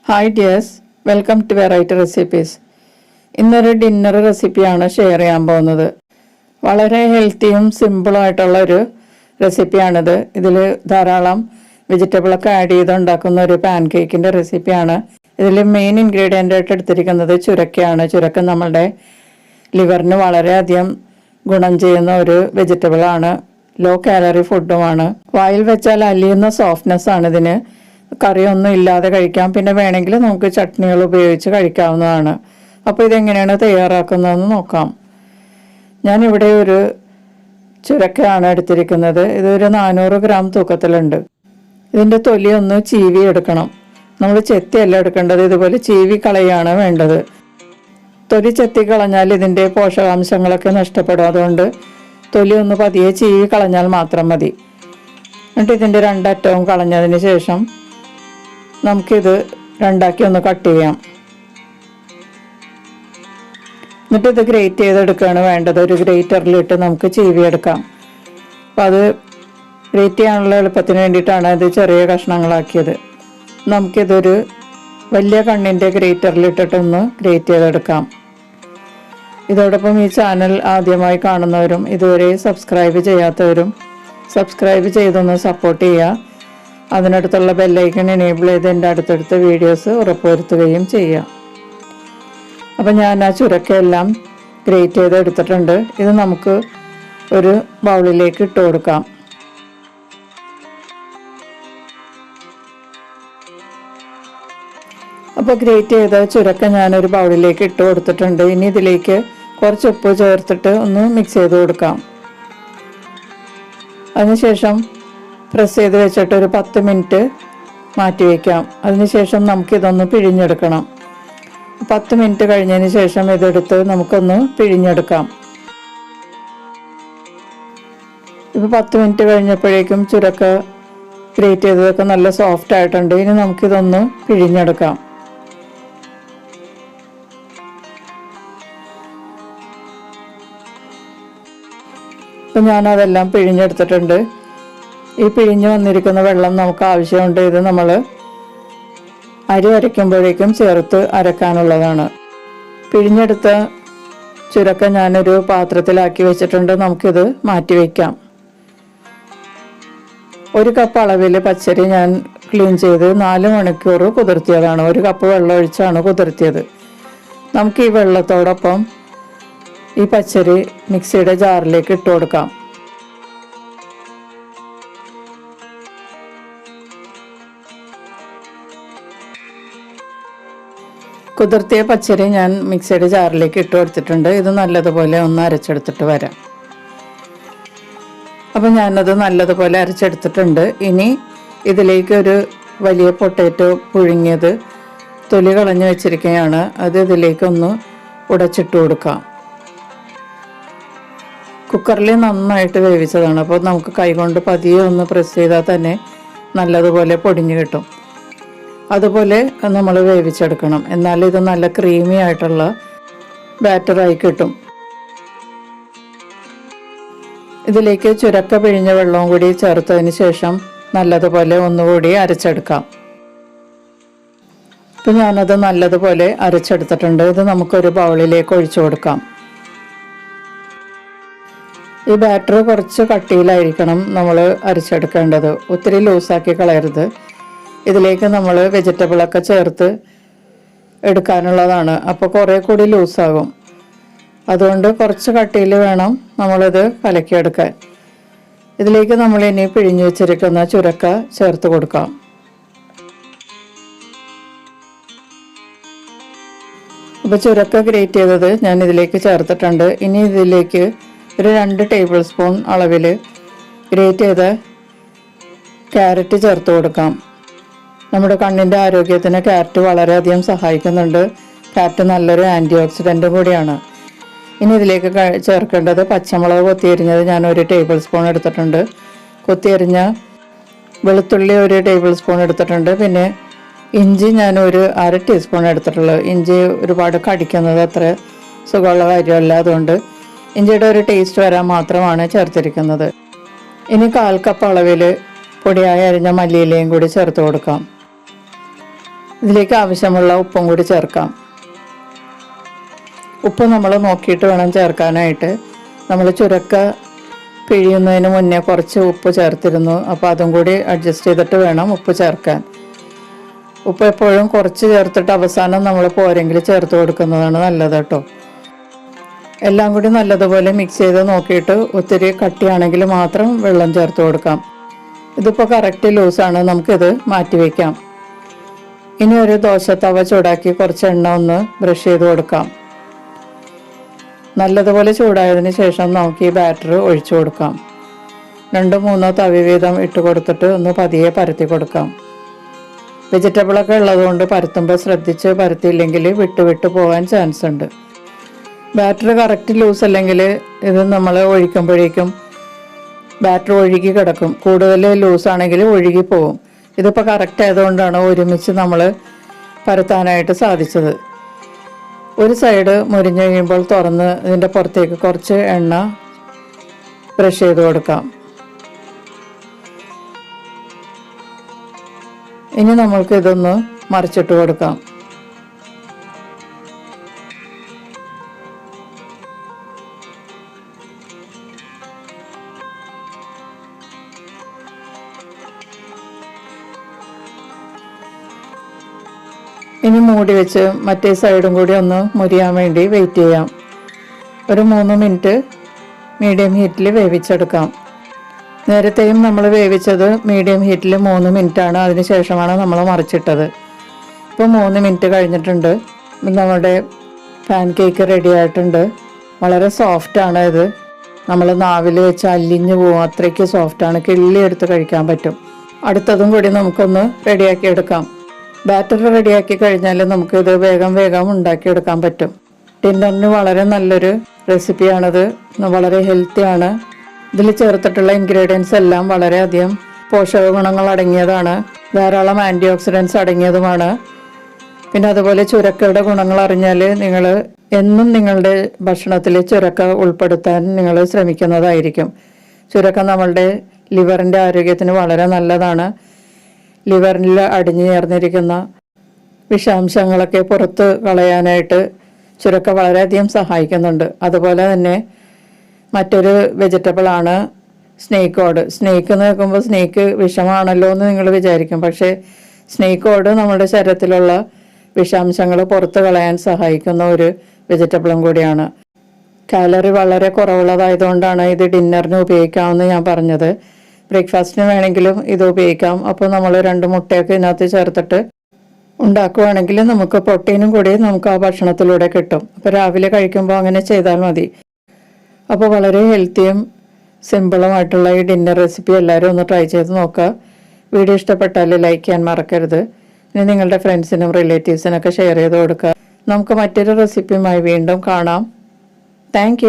Hi dears, welcome to variety recipes. ഇന്നൊരു dinner റെസിപ്പിയാണ് share ചെയ്യാൻ പോകുന്നത്. വളരെ ഹെൽത്തിയും സിമ്പിളായിട്ടുള്ള ഒരു റെസിപ്പിയാണിത്. ഇതിൽ ധാരാളം വെജിറ്റബിളൊക്കെ ആഡ് ചെയ്ത് ഉണ്ടാക്കുന്ന ഒരു പാൻ കേക്കിൻ്റെ റെസിപ്പിയാണ്. ഇതിൽ മെയിൻ ഇൻഗ്രീഡിയൻ്റ് ആയിട്ട് എടുത്തിരിക്കുന്നത് ചുരക്കയാണ്. ചുരക്ക നമ്മുടെ ലിവറിന് വളരെയധികം ഗുണം ചെയ്യുന്ന ഒരു വെജിറ്റബിളാണ്. Law calorie ഫുഡുമാണ്. വായിൽ വെച്ചാൽ അലിയുന്ന സോഫ്റ്റ്നെസ് ആണ് ഇതിന്. കറിയൊന്നും ഇല്ലാതെ കഴിക്കാം. പിന്നെ വേണമെങ്കിൽ നമുക്ക് ചട്നികൾ ഉപയോഗിച്ച് കഴിക്കാവുന്നതാണ്. അപ്പോൾ ഇതെങ്ങനെയാണ് തയ്യാറാക്കുന്നതെന്ന് നോക്കാം. ഞാനിവിടെ ഒരു ചുരക്കയാണ് എടുത്തിരിക്കുന്നത്. ഇതൊരു 400 ഗ്രാം തൂക്കത്തിലുണ്ട്. ഇതിൻ്റെ തൊലി ഒന്ന് ചീവി എടുക്കണം. നമ്മൾ ചെത്തിയല്ല എടുക്കേണ്ടത്, ഇതുപോലെ ചീവി കളയാണ് വേണ്ടത്. തൊലി ചെത്തി കളഞ്ഞാൽ ഇതിൻ്റെ പോഷകാംശങ്ങളൊക്കെ നഷ്ടപ്പെടും. അതുകൊണ്ട് തൊലി ഒന്ന് പതിയെ ചീവി കളഞ്ഞാൽ മാത്രം മതി. എന്നിട്ട് ഇതിൻ്റെ രണ്ടറ്റവും കളഞ്ഞതിന് ശേഷം നമുക്കിത് രണ്ടാക്കി ഒന്ന് കട്ട് ചെയ്യാം. എന്നിട്ട് ഇത് ഗ്രേറ്റ് ചെയ്തെടുക്കുകയാണ് വേണ്ടത്. ഒരു ഗ്രേറ്ററിലിട്ട് നമുക്ക് ചീവിയെടുക്കാം. അപ്പോൾ അത് ഗ്രേറ്റ് ചെയ്യാനുള്ള എളുപ്പത്തിന് വേണ്ടിയിട്ടാണ് ഇത് ചെറിയ കഷ്ണങ്ങളാക്കിയത്. നമുക്കിതൊരു വലിയ കണ്ണിൻ്റെ ഗ്രേറ്ററിലിട്ടിട്ടൊന്ന് ഗ്രേറ്റ് ചെയ്തെടുക്കാം. ഇതോടൊപ്പം ഈ ചാനൽ ആദ്യമായി കാണുന്നവരും ഇതുവരെ സബ്സ്ക്രൈബ് ചെയ്യാത്തവരും സബ്സ്ക്രൈബ് ചെയ്തൊന്ന് സപ്പോർട്ട് ചെയ്യുക. അതിനടുത്തുള്ള ബെല്ലൈക്കൺ എനേബിൾ ചെയ്ത് എൻ്റെ അടുത്തടുത്ത വീഡിയോസ് ഉറപ്പുവരുത്തുകയും ചെയ്യുക. അപ്പം ഞാൻ ആ ചുരക്കയെല്ലാം ഗ്രേറ്റ് ചെയ്ത് എടുത്തിട്ടുണ്ട്. ഇത് നമുക്ക് ഒരു ബൗളിലേക്ക് ഇട്ട് കൊടുക്കാം. അപ്പോൾ ഗ്രേറ്റ് ചെയ്ത ചുരക്ക ഞാനൊരു ബൗളിലേക്ക് ഇട്ട് കൊടുത്തിട്ടുണ്ട്. ഇനി ഇതിലേക്ക് കുറച്ച് ഉപ്പ് ചേർത്തിട്ട് ഒന്ന് മിക്സ് ചെയ്ത് കൊടുക്കാം. അതിനുശേഷം പ്രസ് ചെയ്ത് വെച്ചിട്ട് ഒരു 10 മിനിറ്റ് മാറ്റി വയ്ക്കാം. അതിനുശേഷം നമുക്കിതൊന്ന് പിഴിഞ്ഞെടുക്കണം. 10 മിനിറ്റ് കഴിഞ്ഞതിന് ശേഷം ഇതെടുത്ത് നമുക്കൊന്ന് പിഴിഞ്ഞെടുക്കാം. ഇപ്പോൾ 10 മിനിറ്റ് കഴിഞ്ഞപ്പോഴേക്കും ചുരക്ക ഗ്രേറ്റ് ചെയ്തതൊക്കെ നല്ല സോഫ്റ്റ് ആയിട്ടുണ്ട്. ഇനി നമുക്കിതൊന്ന് പിഴിഞ്ഞെടുക്കാം. ഇപ്പം ഞാനതെല്ലാം പിഴിഞ്ഞെടുത്തിട്ടുണ്ട്. ഈ പിഴിഞ്ഞ് വന്നിരിക്കുന്ന വെള്ളം നമുക്ക് ആവശ്യമുണ്ട്. ഇത് നമ്മൾ അരി അരയ്ക്കുമ്പോഴേക്കും ചേർത്ത് അരക്കാനുള്ളതാണ്. പിഴിഞ്ഞെടുത്ത ചുരക്ക ഞാനൊരു പാത്രത്തിലാക്കി വെച്ചിട്ടുണ്ട്. നമുക്കിത് മാറ്റി വയ്ക്കാം. 1 കപ്പ് അളവിൽ പച്ചരി ഞാൻ ക്ലീൻ ചെയ്ത് 4 മണിക്കൂർ കുതിർത്തിയതാണ്. 1 കപ്പ് വെള്ളം ഒഴിച്ചാണ് കുതിർത്തിയത്. നമുക്ക് ഈ വെള്ളത്തോടൊപ്പം ഈ പച്ചരി മിക്സിയുടെ ജാറിലേക്ക് ഇട്ട് കൊടുക്കാം. കുതിർത്തിയ പച്ചരി ഞാൻ മിക്സിയുടെ ജാറിലേക്ക് ഇട്ട് കൊടുത്തിട്ടുണ്ട്. ഇത് നല്ലതുപോലെ ഒന്ന് അരച്ചെടുത്തിട്ട് വരാം. അപ്പം ഞാനത് നല്ലതുപോലെ അരച്ചെടുത്തിട്ടുണ്ട്. ഇനി ഇതിലേക്ക് ഒരു വലിയ പൊട്ടാറ്റോ പുഴുങ്ങിയത് തൊലി കളഞ്ഞ് വെച്ചിരിക്കുകയാണ്. അത് ഇതിലേക്കൊന്ന് ഉടച്ചിട്ട് കൊടുക്കാം. കുക്കറിൽ നന്നായിട്ട് വേവിച്ചതാണ്. അപ്പോൾ നമുക്ക് കൈകൊണ്ട് പതിയെ ഒന്ന് പ്രസ് ചെയ്താൽ തന്നെ നല്ലതുപോലെ പൊടിഞ്ഞ് കിട്ടും. അതുപോലെ നമ്മൾ വേവിച്ചെടുക്കണം. എന്നാൽ ഇത് നല്ല ക്രീമി ആയിട്ടുള്ള ബാറ്ററായി കിട്ടും. ഇതിലേക്ക് ചുരക്ക പിഴിഞ്ഞ വെള്ളവും കൂടി ചേർത്തതിന് ശേഷം നല്ലതുപോലെ ഒന്നുകൂടി അരച്ചെടുക്കാം. ഇപ്പം ഞാനത് നല്ലതുപോലെ അരച്ചെടുത്തിട്ടുണ്ട്. ഇത് നമുക്കൊരു ബൗളിലേക്ക് ഒഴിച്ചു കൊടുക്കാം. ഈ ബാറ്റർ കുറച്ച് കട്ടിയിലായിരിക്കണം നമ്മൾ അരച്ചെടുക്കേണ്ടത്. ഒത്തിരി ലൂസാക്കി കളയരുത്. ഇതിലേക്ക് നമ്മൾ വെജിറ്റബിളൊക്കെ ചേർത്ത് എടുക്കാനുള്ളതാണ്. അപ്പോൾ കുറേ കൂടി ലൂസാകും. അതുകൊണ്ട് കുറച്ച് കട്ടിയിൽ വേണം നമ്മളിത് കലക്കിയെടുക്കാൻ. ഇതിലേക്ക് നമ്മൾ ഇനി പിഴിഞ്ഞു വെച്ചിരിക്കുന്ന ചുരക്ക ചേർത്ത് കൊടുക്കാം. അപ്പോൾ ചുരക്ക ഗ്രേറ്റ് ചെയ്തത് ഞാൻ ഇതിലേക്ക് ചേർത്തിട്ടുണ്ട്. ഇനി ഇതിലേക്ക് ഒരു 2 ടേബിൾ സ്പൂൺ അളവിൽ ഗ്രേറ്റ് ചെയ്ത ക്യാരറ്റ് ചേർത്ത് കൊടുക്കാം. നമ്മുടെ കണ്ണിൻ്റെ ആരോഗ്യത്തിന് ക്യാരറ്റ് വളരെയധികം സഹായിക്കുന്നുണ്ട്. ക്യാരറ്റ് നല്ലൊരു ആൻറ്റി ഓക്സിഡൻറ്റും കൂടിയാണ്. ഇനി ഇതിലേക്ക് ചേർക്കേണ്ടത് പച്ചമുളക് കൊത്തിയരിഞ്ഞത് ഞാൻ 1 ടേബിൾ സ്പൂൺ എടുത്തിട്ടുണ്ട്. കൊത്തിയരിഞ്ഞ വെളുത്തുള്ളി 1 ടേബിൾ സ്പൂൺ എടുത്തിട്ടുണ്ട്. പിന്നെ ഇഞ്ചി ഞാൻ ഒരു 1/2 ടീസ്പൂൺ എടുത്തിട്ടുള്ളൂ. ഇഞ്ചി ഒരുപാട് കടിക്കുന്നത് അത്ര സുഖമുള്ള കാര്യമല്ല. അതുകൊണ്ട് ഇഞ്ചിയുടെ ഒരു ടേസ്റ്റ് വരാൻ മാത്രമാണ് ചേർത്തിരിക്കുന്നത്. ഇനി 1/4 കപ്പ് അളവിൽ പൊടിയായി അരിഞ്ഞ മല്ലിയിലയും കൂടി ചേർത്ത് കൊടുക്കാം. ഇതിലേക്ക് ആവശ്യമുള്ള ഉപ്പും കൂടി ചേർക്കാം. ഉപ്പ് നമ്മൾ നോക്കിയിട്ട് വേണം ചേർക്കാനായിട്ട്. നമ്മൾ ചുരക്ക പിഴിയുന്നതിന് മുന്നേ കുറച്ച് ഉപ്പ് ചേർത്തിരുന്നു. അപ്പോൾ അതും കൂടി അഡ്ജസ്റ്റ് ചെയ്തിട്ട് വേണം ഉപ്പ് ചേർക്കാൻ. ഉപ്പ് എപ്പോഴും കുറച്ച് ചേർത്തിട്ട് അവസാനം നമ്മൾ പോരെങ്കിൽ ചേർത്ത് കൊടുക്കുന്നതാണ് നല്ലത് കേട്ടോ. എല്ലാം കൂടി നല്ലതുപോലെ മിക്സ് ചെയ്ത് നോക്കിയിട്ട് ഒത്തിരി കട്ടിയാണെങ്കിൽ മാത്രം വെള്ളം ചേർത്ത് കൊടുക്കാം. ഇതിപ്പോൾ കറക്റ്റ് ലൂസാണ്. നമുക്കിത് മാറ്റി വയ്ക്കാം. ഇനി ഒരു ദോശത്തവ ചൂടാക്കി കുറച്ച് എണ്ണ ഒന്ന് ബ്രഷ് ചെയ്ത് കൊടുക്കാം. നല്ലതുപോലെ ചൂടായതിന് ശേഷം നമുക്ക് ഈ ബാറ്റർ ഒഴിച്ചു കൊടുക്കാം. 2-3 തവി വീതം ഇട്ട് കൊടുത്തിട്ട് ഒന്ന് പതിയെ പരത്തി കൊടുക്കാം. വെജിറ്റബിളൊക്കെ ഉള്ളതുകൊണ്ട് പരത്തുമ്പോൾ ശ്രദ്ധിച്ച് പരത്തിയില്ലെങ്കിൽ വിട്ട് പോകാൻ ചാൻസ് ഉണ്ട്. ബാറ്റർ കറക്റ്റ് ലൂസ് അല്ലെങ്കിൽ ഇത് നമ്മൾ ഒഴിക്കുമ്പോഴേക്കും ബാറ്റർ ഒഴുകി കിടക്കും. കൂടുതൽ ലൂസാണെങ്കിൽ ഒഴുകി പോകും. ഇതിപ്പോൾ കറക്റ്റ് ആയതുകൊണ്ടാണ് ഒരുമിച്ച് നമ്മൾ പരത്താനായിട്ട് സാധിച്ചത്. ഒരു സൈഡ് മുരിഞ്ഞ് കഴിയുമ്പോൾ തുറന്ന് ഇതിൻ്റെ പുറത്തേക്ക് കുറച്ച് എണ്ണ ബ്രഷ് ചെയ്ത് കൊടുക്കാം. ഇനി നമ്മൾക്ക് ഇതൊന്ന് മറിച്ചിട്ട് കൊടുക്കാം. ഇനി മൂടി വെച്ച് മറ്റേ സൈഡും കൂടി ഒന്ന് മുരിയാൻ വേണ്ടി വെയിറ്റ് ചെയ്യാം. ഒരു 3 മിനിറ്റ് മീഡിയം ഹീറ്റിൽ വേവിച്ചെടുക്കാം. നേരത്തെയും നമ്മൾ വേവിച്ചത് മീഡിയം ഹീറ്റിൽ 3 മിനിറ്റാണ്. അതിന് ശേഷമാണ് നമ്മൾ മറിച്ചിട്ടത്. ഇപ്പോൾ 3 മിനിറ്റ് കഴിഞ്ഞിട്ടുണ്ട്. നമ്മുടെ പാൻ കേക്ക് റെഡി ആയിട്ടുണ്ട്. വളരെ സോഫ്റ്റാണ് ഇത്. നമ്മൾ നാവിൽ വെച്ച് അല്ലിഞ്ഞു പോകും, അത്രയ്ക്ക് സോഫ്റ്റാണ്. കിള്ളി എടുത്ത് കഴിക്കാൻ പറ്റും. അടുത്തതും കൂടി നമുക്കൊന്ന് റെഡിയാക്കി എടുക്കാം. ബാറ്റർ റെഡിയാക്കി കഴിഞ്ഞാൽ നമുക്കിത് വേഗം ഉണ്ടാക്കിയെടുക്കാൻ പറ്റും. ഡിന്നറിന് വളരെ നല്ലൊരു റെസിപ്പിയാണിത്. വളരെ ഹെൽത്തിയാണ്. ഇതിൽ ചേർത്തിട്ടുള്ള ഇൻഗ്രീഡിയൻസ് എല്ലാം വളരെയധികം പോഷക ഗുണങ്ങൾ അടങ്ങിയതാണ്. ധാരാളം ആൻറ്റി ഓക്സിഡൻസ് അടങ്ങിയതുമാണ്. പിന്നെ അതുപോലെ ചുരക്കയുടെ ഗുണങ്ങൾ അറിഞ്ഞാൽ നിങ്ങൾ എന്നും നിങ്ങളുടെ ഭക്ഷണത്തിൽ ചുരക്ക ഉൾപ്പെടുത്താൻ നിങ്ങൾ ശ്രമിക്കുന്നതായിരിക്കും. ചുരക്ക നമ്മളുടെ ലിവറിൻ്റെ ആരോഗ്യത്തിന് വളരെ നല്ലതാണ്. ലിവറിൽ അടിഞ്ഞു ചേർന്നിരിക്കുന്ന വിഷാംശങ്ങളൊക്കെ പുറത്ത് കളയാനായിട്ട് ചുരക്ക വളരെയധികം സഹായിക്കുന്നുണ്ട്. അതുപോലെ തന്നെ മറ്റൊരു വെജിറ്റബിളാണ് സ്നേക്ക് ഓട്. സ്നേക്ക് എന്ന് കേൾക്കുമ്പോൾ സ്നേക്ക് വിഷമാണല്ലോ എന്ന് നിങ്ങൾ വിചാരിക്കും. പക്ഷേ സ്നേക്ക് ഓട് നമ്മുടെ ശരീരത്തിലുള്ള വിഷാംശങ്ങൾ പുറത്ത് കളയാൻ സഹായിക്കുന്ന ഒരു വെജിറ്റബിളും കൂടിയാണ്. കാലറി വളരെ കുറവുള്ളതായതുകൊണ്ടാണ് ഇത് ഡിന്നറിന് ഉപയോഗിക്കാമെന്ന് ഞാൻ പറഞ്ഞത്. ബ്രേക്ക്ഫാസ്റ്റിന് വേണമെങ്കിലും ഇത് ഉപയോഗിക്കാം. അപ്പോൾ നമ്മൾ 2 മുട്ടയൊക്കെ ഇതിനകത്ത് ചേർത്തിട്ട് ഉണ്ടാക്കുകയാണെങ്കിൽ നമുക്ക് പ്രോട്ടീനും കൂടി നമുക്ക് ആ ഭക്ഷണത്തിലൂടെ കിട്ടും. അപ്പോൾ രാവിലെ കഴിക്കുമ്പോൾ അങ്ങനെ ചെയ്താൽ മതി. അപ്പോൾ വളരെ ഹെൽത്തിയും സിമ്പിളുമായിട്ടുള്ള ഈ ഡിന്നർ റെസിപ്പി എല്ലാവരും ഒന്ന് ട്രൈ ചെയ്ത് നോക്കുക. വീഡിയോ ഇഷ്ടപ്പെട്ടാൽ ലൈക്ക് ചെയ്യാൻ മറക്കരുത്. ഇനി നിങ്ങളുടെ ഫ്രണ്ട്സിനും റിലേറ്റീവ്സിനൊക്കെ ഷെയർ ചെയ്ത് കൊടുക്കുക. നമുക്ക് മറ്റൊരു റെസിപ്പിയുമായി വീണ്ടും കാണാം. താങ്ക്